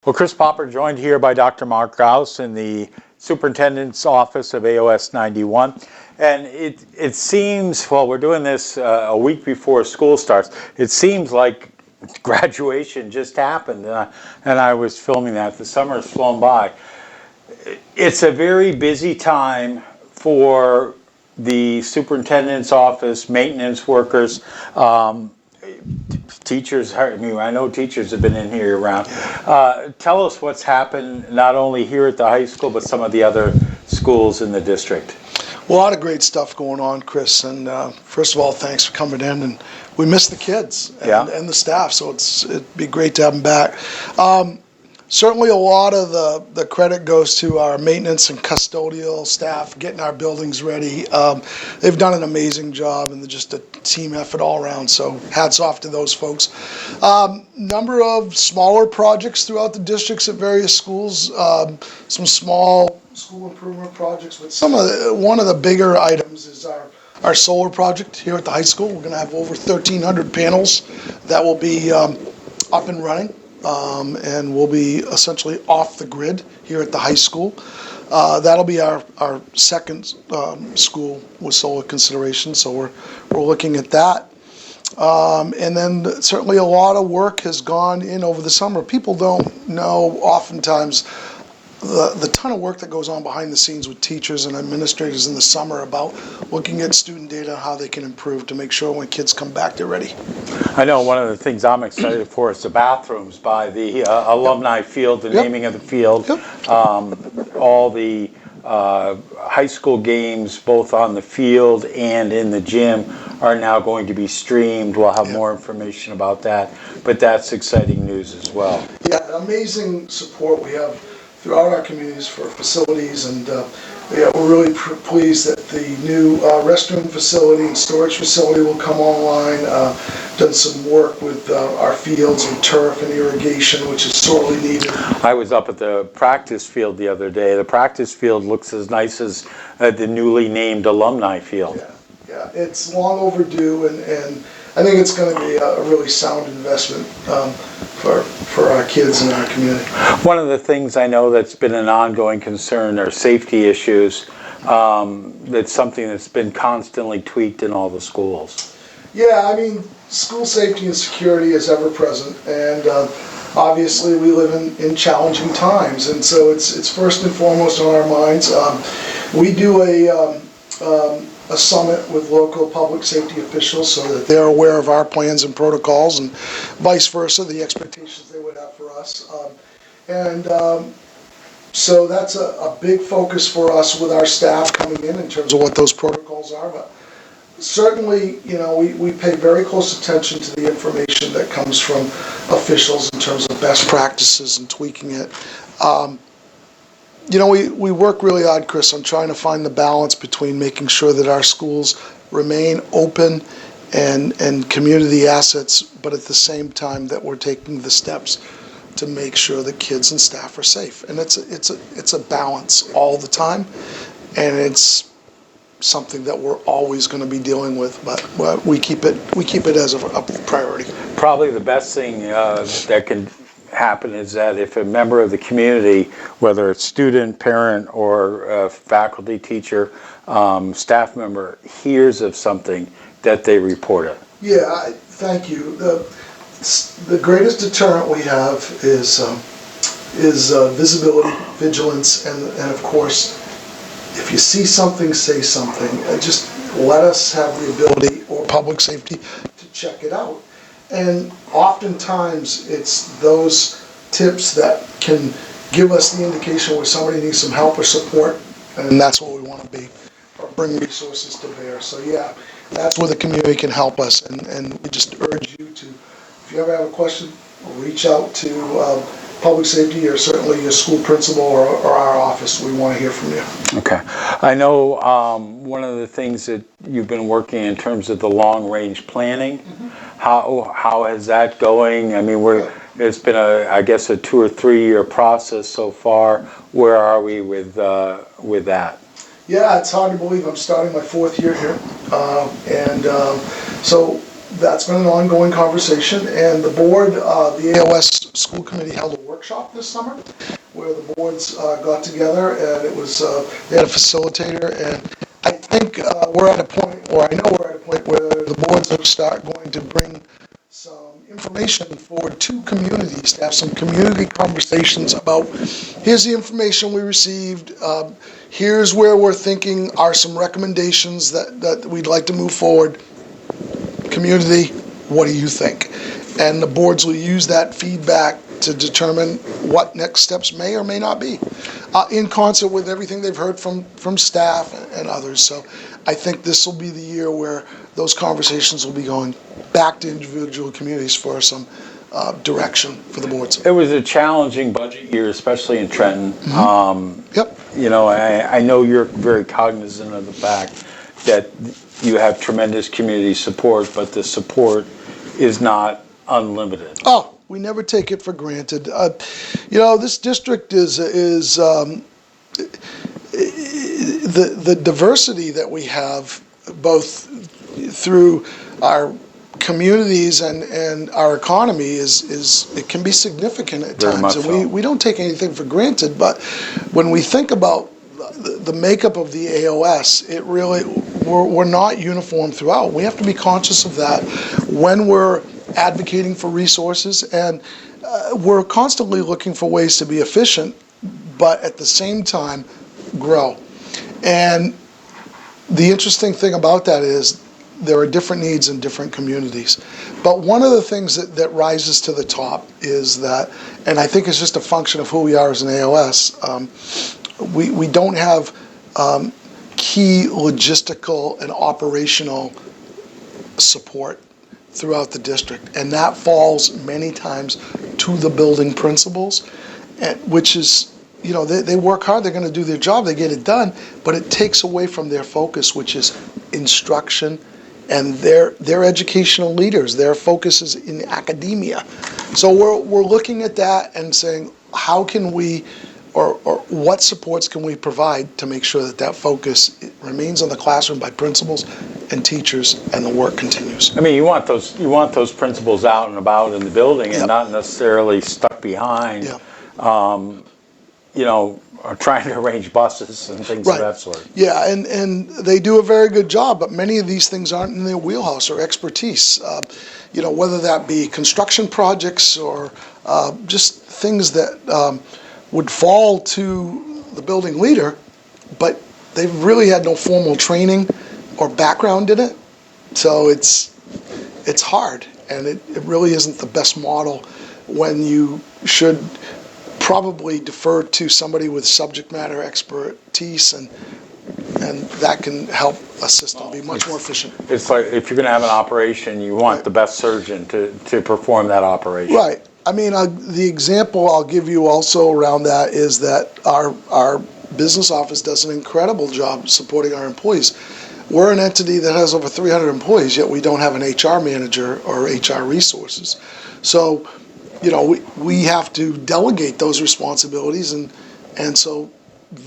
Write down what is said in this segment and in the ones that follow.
Well, Chris Popper joined here by Dr. Marc Gousse in the Superintendent's Office of AOS 91. And it seems, well, we're doing this a week before school starts. It seems like graduation just happened, and I was filming that. The summer has flown by. It's a very busy time for the superintendent's office, maintenance workers, teachers. I mean, I know teachers have been in here around. Tell us what's happened not only here at the high school, but some of the other schools in the district. Well, a lot of great stuff going on, Chris. And first of all, thanks for coming in. And we miss the kids and the staff, so it'd be great to have them back. Certainly a lot of the credit goes to our maintenance and custodial staff getting our buildings ready. They've done an amazing job, and they're just a team effort all around, so hats off to those folks. Number of smaller projects throughout the districts at various schools, some small school improvement projects, but one of the bigger items is our solar project here at the high school. We're going to have over 1,300 panels that will be up and running. And we'll be essentially off the grid here at the high school. That'll be our second school with solar consideration, so we're looking at that. And then certainly a lot of work has gone in over the summer. People don't know oftentimes the ton of work that goes on behind the scenes with teachers and administrators in the summer about looking at student data and how they can improve to make sure when kids come back they're ready. I know one of the things I'm excited for is the bathrooms by the alumni field, the naming of the field. All the high school games, both on the field and in the gym, are now going to be streamed. We'll have more information about that, but that's exciting news as well. Yeah, amazing support we have throughout our communities for facilities, and we're really pleased that the new restroom facility and storage facility will come online. Done some work with our fields and turf and irrigation, which is sorely needed. I was up at the practice field the other day. The practice field looks as nice as the newly named alumni field. Yeah, it's long overdue, and I think it's going to be a really sound investment for our kids and our community. One of the things I know that's been an ongoing concern are safety issues. That's something that's been constantly tweaked in all the schools. Yeah, I mean, school safety and security is ever present, and obviously we live in challenging times, and so it's first and foremost on our minds. We do a summit with local public safety officials so that they're aware of our plans and protocols, and vice versa, the expectations they would have for us. So that's a big focus for us with our staff coming in terms of what those protocols are. But certainly, you know, we pay very close attention to the information that comes from officials in terms of best practices and tweaking it. You know, we work really hard, Chris, on trying to find the balance between making sure that our schools remain open and community assets, but at the same time that we're taking the steps to make sure that kids and staff are safe. And it's a balance all the time, and it's something that we're always going to be dealing with, but we keep it as a priority. Probably the best thing that can happen is that if a member of the community, whether it's student, parent, or faculty, teacher, staff member, hears of something, that they report it. Yeah, thank you. The greatest deterrent we have is visibility, vigilance, and of course, if you see something, say something. Just let us have the ability, or public safety, to check it out. And oftentimes it's those tips that can give us the indication where somebody needs some help or support, and that's what we want to be, or bring resources to bear. So yeah, that's where the community can help us, and we just urge you to, if you ever have a question, reach out to public safety, or certainly your school principal or our office. We want to hear from you. Okay. I know one of the things that you've been working in terms of the long-range planning. How is that going? I mean, it's been I guess a 2 or 3 year process so far. Where are we with that? Yeah, it's hard to believe I'm starting my 4th year here, so that's been an ongoing conversation. And the board, the AOS School Committee held a workshop this summer where the boards got together, and it was they had a facilitator, and I think we're at a point, or I know we're at a point where the boards are going to bring some information forward to communities, to have some community conversations about, here's the information we received, here's where we're thinking are some recommendations that we'd like to move forward. Community, what do you think? And the boards will use that feedback to determine what next steps may or may not be, in concert with everything they've heard from staff and others. So I think this will be the year where those conversations will be going back to individual communities for some direction for the boards. It was a challenging budget year, especially in Trenton. Yep. You know, I know you're very cognizant of the fact that you have tremendous community support, but the support is not unlimited. Oh, we never take it for granted. You know, this district is the diversity that we have, both through our communities and our economy, is it can be significant at Very times, much and so. we don't take anything for granted. But when we think about the makeup of the AOS, it really, we're not uniform throughout. We have to be conscious of that when we're advocating for resources, and we're constantly looking for ways to be efficient, but at the same time grow. And the interesting thing about that is there are different needs in different communities. But one of the things that rises to the top is that, and I think it's just a function of who we are as an AOS, we don't have key logistical and operational support throughout the district, and that falls many times to the building principals, which is, you know, they work hard, they're going to do their job, they get it done, but it takes away from their focus, which is instruction, and they're educational leaders. Their focus is in academia. So we're looking at that and saying, how can we, or what supports can we provide to make sure that focus remains on the classroom by principals and teachers, and the work continues. I mean, you want those principals out and about in the building, and Yep. not necessarily stuck behind, Yeah. You know, or trying to arrange buses and things Right. of that sort. Yeah, and they do a very good job, but many of these things aren't in their wheelhouse or expertise. You know, whether that be construction projects or just things that would fall to the building leader, but they've really had no formal training or background in it. So it's hard, and it really isn't the best model when you should probably defer to somebody with subject matter expertise, and that can help a system be much more efficient. It's like if you're going to have an operation, you want the best surgeon to perform that operation. Right. I mean, the example I'll give you also around that is that our business office does an incredible job supporting our employees. We're an entity that has over 300 employees, yet we don't have an HR manager or HR resources. So, you know, we have to delegate those responsibilities, and so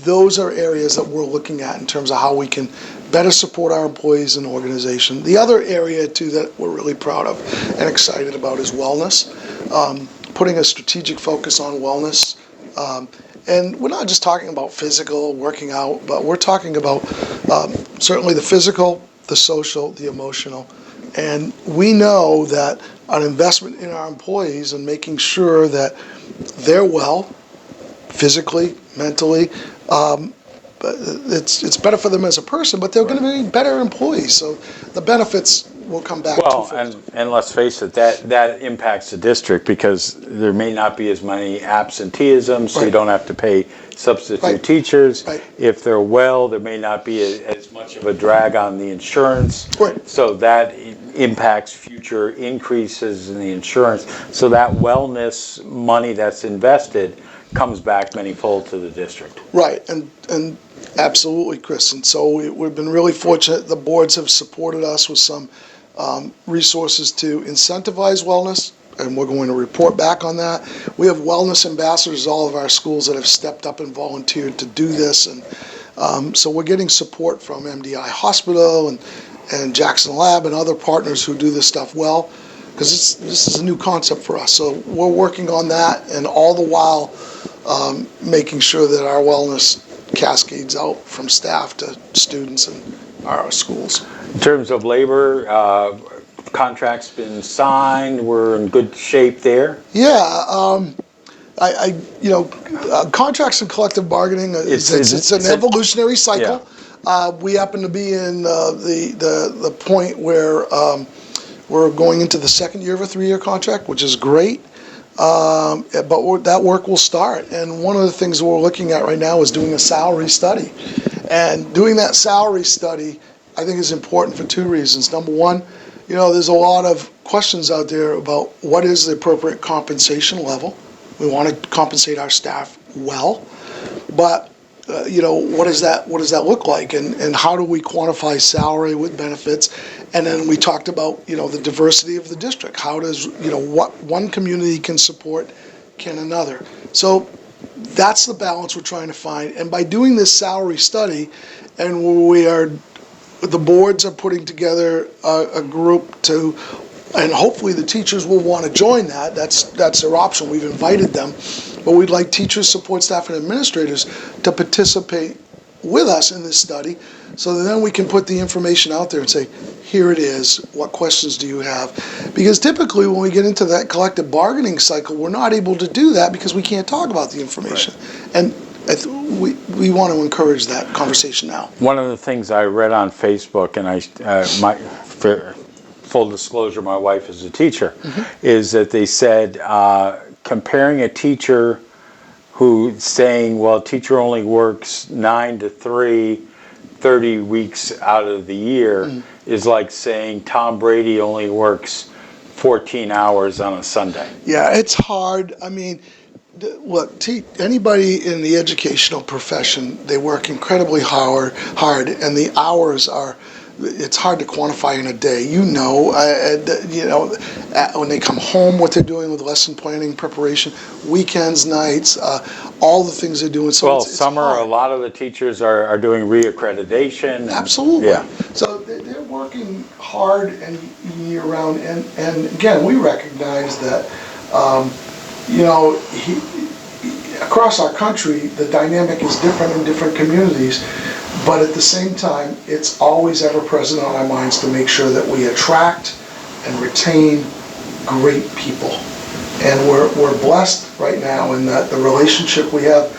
those are areas that we're looking at in terms of how we can better support our employees and organization. The other area, too, that we're really proud of and excited about is wellness, putting a strategic focus on wellness. And we're not just talking about physical, working out, but we're talking about certainly the physical, the social, the emotional. And we know that an investment in our employees and making sure that they're well, physically, mentally, it's better for them as a person, but they're going to be better employees. So the benefits will come back. Well, and let's face it, that impacts the district, because there may not be as many absenteeism, so you don't have to pay substitute teachers. Right. If they're well, there may not be as much of a drag on the insurance. Right. So that impacts future increases in the insurance. So that wellness money that's invested comes back manyfold to the district. Right, and absolutely, Chris. And so we've been really fortunate. The boards have supported us with some resources to incentivize wellness, and we're going to report back on that. We have wellness ambassadors at all of our schools that have stepped up and volunteered to do this, and so we're getting support from MDI Hospital and Jackson Lab and other partners who do this stuff well. because this is a new concept for us. So we're working on that, and all the while making sure that our wellness cascades out from staff to students and our schools. In terms of labor, contracts been signed. We're in good shape there. Yeah, contracts and collective bargaining, it's an evolutionary cycle. Yeah. We happen to be in the point where we're going into the second year of a 3-year contract, which is great. But that work will start. And one of the things we're looking at right now is doing a salary study. And doing that salary study, I think, is important for 2 reasons. Number one, there's a lot of questions out there about what is the appropriate compensation level. We want to compensate our staff well, but what does that look like, and how do we quantify salary with benefits? And then we talked about the diversity of the district. How does what one community can support can another? So that's the balance we're trying to find. And by doing this salary study, and the boards are putting together a group to, and hopefully the teachers will want to join that. That's their option. We've invited them, but we'd like teachers, support staff, and administrators to participate with us in this study, so that then we can put the information out there and say, here it is. What questions do you have? Because typically when we get into that collective bargaining cycle, we're not able to do that because we can't talk about the information. Right. And we want to encourage that conversation now. One of the things I read on Facebook, and full disclosure, my wife is a teacher, is that they said comparing a teacher who's saying, well, teacher only works 9 to 3, 30 weeks out of the year, is like saying Tom Brady only works 14 hours on a Sunday. Yeah, it's hard. I mean, look, anybody in the educational profession, they work incredibly hard, and the hours are, it's hard to quantify in a day. When they come home, what they're doing with lesson planning, preparation, weekends, nights, all the things they're doing. So it's summer, hard. A lot of the teachers are doing reaccreditation. Absolutely. Yeah. So they're working hard and year round. And again, we recognize that, across our country, the dynamic is different in different communities. But at the same time, it's always ever present on our minds to make sure that we attract and retain great people. And we're blessed right now in that the relationship we have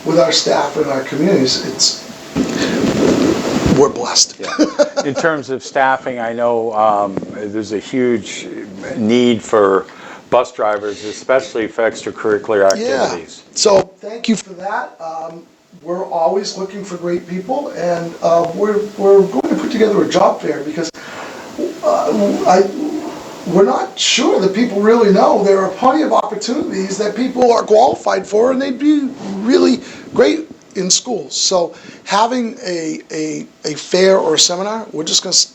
with our staff and our communities, we're blessed. Yeah. In terms of staffing, I know there's a huge need for bus drivers, especially for extracurricular activities. Yeah. So thank you for that. We're always looking for great people, and we're going to put together a job fair because we're not sure that people really know there are plenty of opportunities that people are qualified for, and they'd be really great in schools. So having a fair or a seminar, we're just going to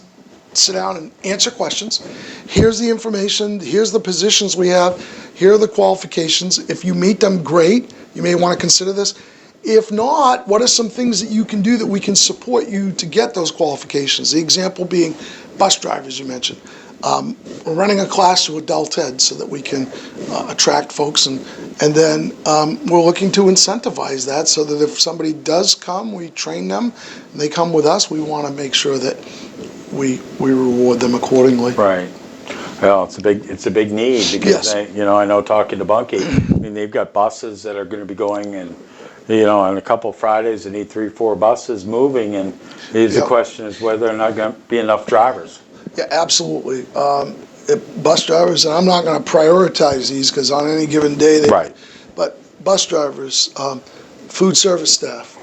sit down and answer questions. Here's the information. Here's the positions we have. Here are the qualifications. If you meet them, great. You may want to consider this. If not, what are some things that you can do that we can support you to get those qualifications? The example being bus drivers, you mentioned. We're running a class through Adult Ed so that we can attract folks, and then we're looking to incentivize that so that if somebody does come, we train them, and they come with us, we want to make sure that we reward them accordingly. Right. Well, it's a big need because yes. I know talking to Bunky, I mean they've got buses that are going to be going, and on a couple of Fridays they need 3-4 buses moving, and the question is whether there are not going to be enough drivers. Yeah, absolutely. Bus drivers, and I'm not going to prioritize these because on any given day right. But bus drivers, food service staff,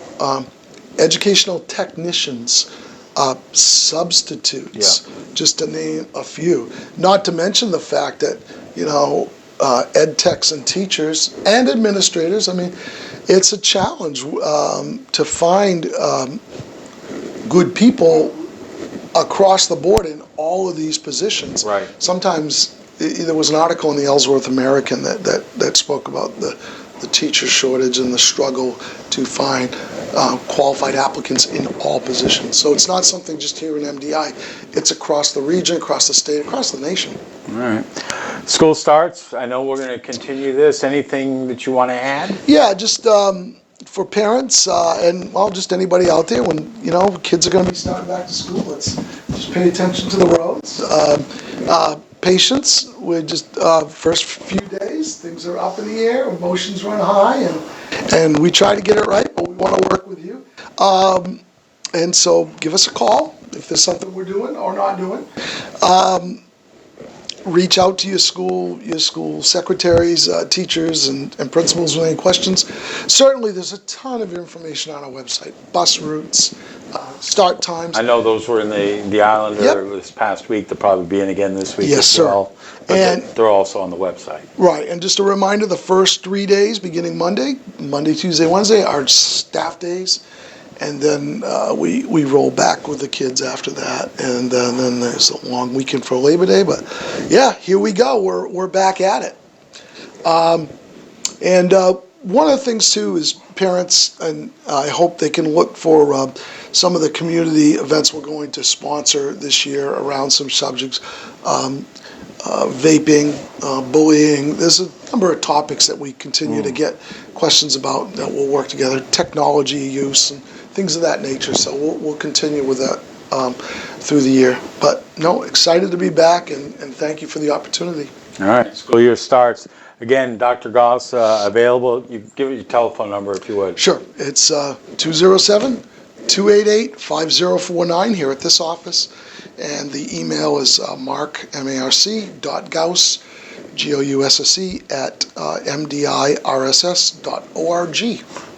educational technicians, substitutes, just to name a few. Not to mention the fact that, ed techs and teachers and administrators, I mean, it's a challenge to find good people across the board in all of these positions. Right. Sometimes there was an article in the Ellsworth American that spoke about the teacher shortage and the struggle to find qualified applicants in all positions. So it's not something just here in MDI. It's across the region, across the state, across the nation. All right. School starts. I know we're going to continue this. Anything that you want to add? Yeah, just for parents and, well, just anybody out there, when, you know, kids are going to be starting back to school, let's just pay attention to the roads. Patience. We're just first few days, things are up in the air, emotions run high, and we try to get it right, but we want to work with you. And so give us a call if there's something we're doing or not doing. Reach out to your school secretaries, teachers, and principals with any questions. Certainly, there's a ton of information on our website. Bus routes, start times. I know those were in the Islander Yep. this past week. They'll probably be in again this week Yes, as sir. well. But And they're also on the website. right, and just a reminder, the first 3 days, beginning Monday, Tuesday, Wednesday, are staff days. And then we roll back with the kids after that, and then there's a long weekend for Labor Day. But yeah, here we go. We're back at it. And one of the things too is parents, and I hope they can look for some of the community events we're going to sponsor this year around some subjects. Vaping, bullying. There's a number of topics that we continue to get questions about that we'll work together. Technology use and things of that nature. So we'll continue with that through the year. But no, excited to be back, and thank you for the opportunity. All right, school year starts. Again, Dr. Gousse available. You give it your telephone number if you would. Sure. It's 207-288-5049 here at this office. And the email is marc.gousse, Gousse, at mdirss.org.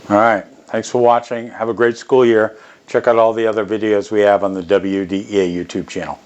All right. Thanks for watching. Have a great school year. Check out all the other videos we have on the WDEA YouTube channel.